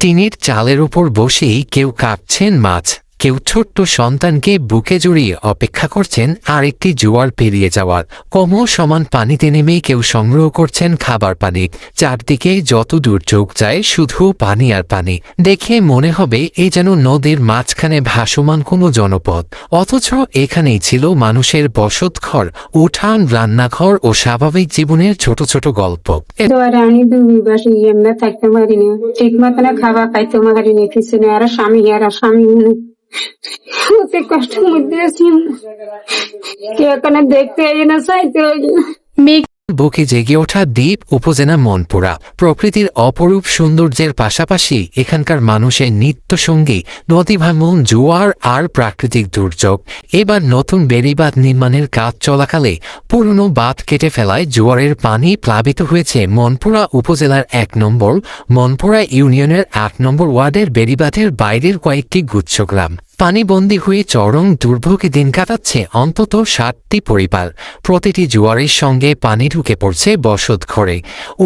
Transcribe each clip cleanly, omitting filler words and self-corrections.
টিনের চালের উপর বসেই কেউ কাটছেন মাছ, কেউ ছোট্ট সন্তানকে বুকে জড়িয়ে অপেক্ষা করছেন আরেকটি জোয়ার পেরিয়ে যাওয়ার। সমান পানিতে নেমে কেউ সংগ্রহ করছেন খাবার পানি। চারদিকে যত দূর চোখ যায় শুধু পানি আর পানি। দেখে মনে হবে এই যেন নদীর মাঝখানে ভাসমান কোনো জনপদ, অথচ এখানেই ছিল মানুষের বসতঘর, উঠান, রান্নাঘর ও স্বাভাবিক জীবনের ছোট ছোট গল্প। আমি থাকতে পারিনি, ঠিক মতন খাবার খাইতে পারিনি, কিছু নেই। আর স্বামী অতি কষ্টের মধ্যে আছি। কেউ এখানে দেখতে হয় না, চাইতে হয় না। বুকে জেগে ওঠা দ্বীপ উপজেলা মনপুরা প্রকৃতির অপরূপ সৌন্দর্যের পাশাপাশি এখানকার মানুষের নিত্য সঙ্গী নদী ভাঙন, জোয়ার আর প্রাকৃতিক দুর্যোগ। এবার নতুন বেড়িবাঁধ নির্মাণের কাজ চলাকালে পুরনো বাঁধ কেটে ফেলায় জোয়ারের পানি প্লাবিত হয়েছে মনপুরা উপজেলার ১ নম্বর মনপুরা ইউনিয়নের ৮ নম্বর ওয়ার্ডের বেড়িবাঁধের বাইরের কয়েকটি গুচ্ছ গ্রাম। পানিবন্দী হয়ে চরম দুর্ভোগে দিন কাটাচ্ছে অন্তত ৬০টি পরিবার। প্রতিটি জোয়ারের সঙ্গে পানি ঢুকে পড়ছে বসত ঘরে।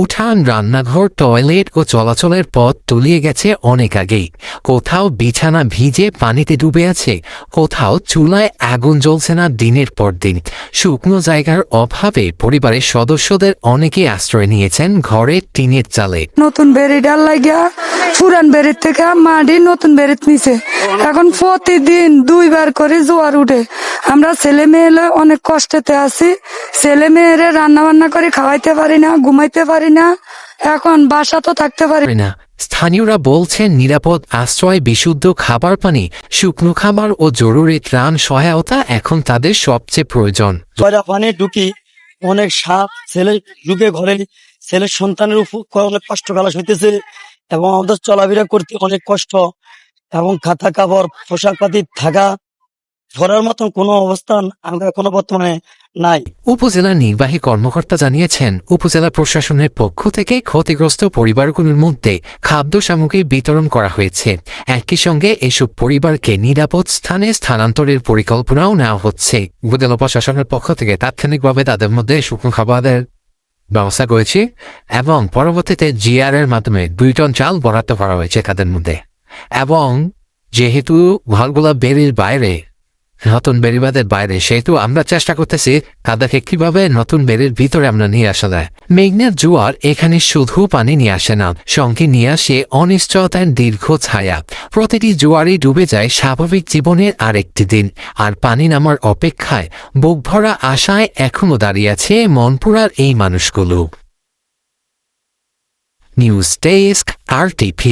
উঠান, রান্নাঘর, টয়লেট ও চলাচলের পথ তলিয়ে গেছে অনেক আগেই। কোথাও বিছানা ভিজে পানিতে ডুবে আছে, কোথাও চুলায় আগুন জ্বলছে না দিনের পর দিন। শুকনো জায়গার অভাবে পরিবারের সদস্যদের অনেকেই আশ্রয় নিয়েছেন ঘরের টিনের চালে। নতুন বেড়ি ডাল লাগিয়া পুরান বেড়ির থেকে মাটি নতুন বেড়িত নিছে। এখন প্রতিদিন ২ বার করে জোয়ার উঠে। আমরা ছেলে মেয়েরা অনেক কষ্টেতে আছি। ছেলে মেয়েরে রান্না বান্না করে খাওয়াইতে পারি না, ঘুমাইতে পারি না, এখন বাসা তো থাকতে পারি না। স্থানীয়রা বলছেন নিরাপদ আশ্রয়, বিশুদ্ধ খাবার পানি, শুকনো খাবার ও জরুরি ত্রাণ সহায়তা এখন তাদের সবচেয়ে প্রয়োজন। পানি ঢুকি, অনেক সাপ, ছেলে ঢুকে ঘরে, ছেলের সন্তানের উপর অনেক কষ্ট গালাস হইতেছে এবং আমাদের চলাফেরা করতে অনেক কষ্ট এবং খাতা কাপড় পোশাক পাতি থাকা ধরার মতন কোনো অবস্থান আমরা কোনো বর্তমানে নাই। উপজেলা নির্বাহী কর্মকর্তা জানিয়েছেন, উপজেলা প্রশাসনের পক্ষ থেকে ক্ষতিগ্রস্ত পরিবারগুলোর মধ্যে খাদ্য সামগ্রী বিতরণ করা হয়েছে। একই সঙ্গে এসব পরিবারকে নিরাপদ স্থানে স্থানান্তরের পরিকল্পনাও নেওয়া হচ্ছে। উপজেলা প্রশাসনের পক্ষ থেকে তাৎক্ষণিকভাবে তাদের মধ্যে শুকনো খাবারের ব্যবস্থা করেছে এবং পরবর্তীতে জিআর এর মাধ্যমে ২ টন চাল বরাদ্দ করা হয়েছে তাদের মধ্যে। এবং যেহেতু ঘরগুলা বেড়ির বাইরে, নতুন বেড়িবাঁধের বাইরে, সেহেতু আমরা চেষ্টা করতেছি তাদেরকে কিভাবে নতুন বেড়ির ভিতরে আমরা নিয়ে আসা যায়। মেঘনার জোয়ার এখানে শুধু পানি নিয়ে আসে না, সঙ্গে নিয়ে আসে অনিশ্চয়তার দীর্ঘ ছায়া। প্রতিটি জোয়ারই ডুবে যায় স্বাভাবিক জীবনের আরেকটি দিন, আর পানি নামার অপেক্ষায় বুক ভরা আশায় এখনো দাঁড়িয়ে আছে মনপুরার এই মানুষগুলো। News desk, RTV।